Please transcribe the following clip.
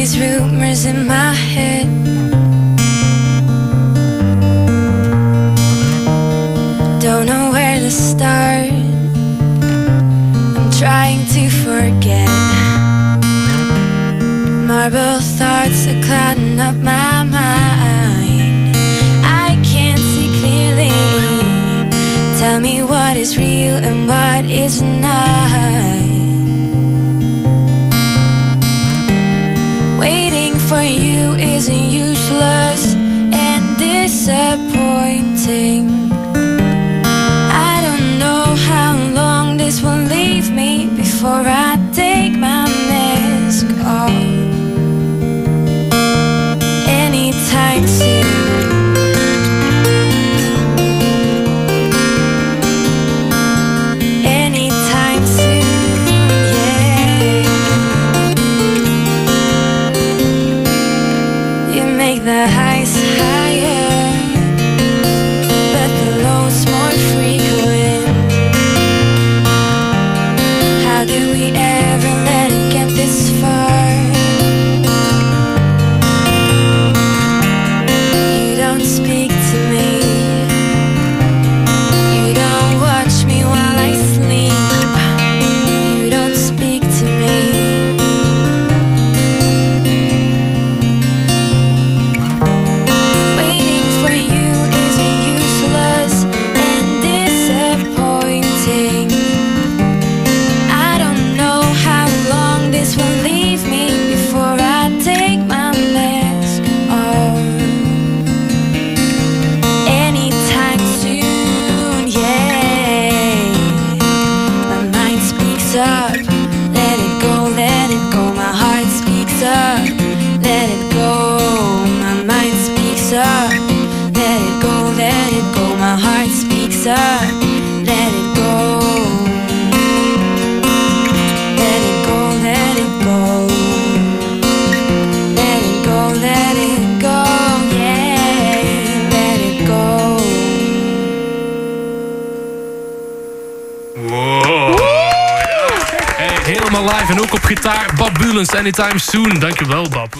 these rumors in my head. Don't know where to start. I'm trying to forget. Marble thoughts are clouding up my mind. I can't see clearly. Tell me what is real and what is not. Waiting for you isn't useless and disappointing. I don't know how long this will leave me before I take my mask off. Anytime soon. Anytime soon, yeah. You make the highs higher, but the lows more frequent. How do we ever let it get this far? You don't speak to me. You don't watch me while I sleep. You don't speak to me. Waiting for you isn't useless and disappointing. I don't know how long this will leave me before I take my mask off. Anytime soon, yeah. My mind speaks up, let it go, let it go. My heart speaks up, let it go. My mind speaks up, let it go, let it go. My heart speaks up, let it go. Let it go, let it go. Let it go, let it go, yeah. Let it go. Wow. Hey, helemaal live en ook op gitaar. Bab Bulens, Anytime Soon. Dankjewel, Bab.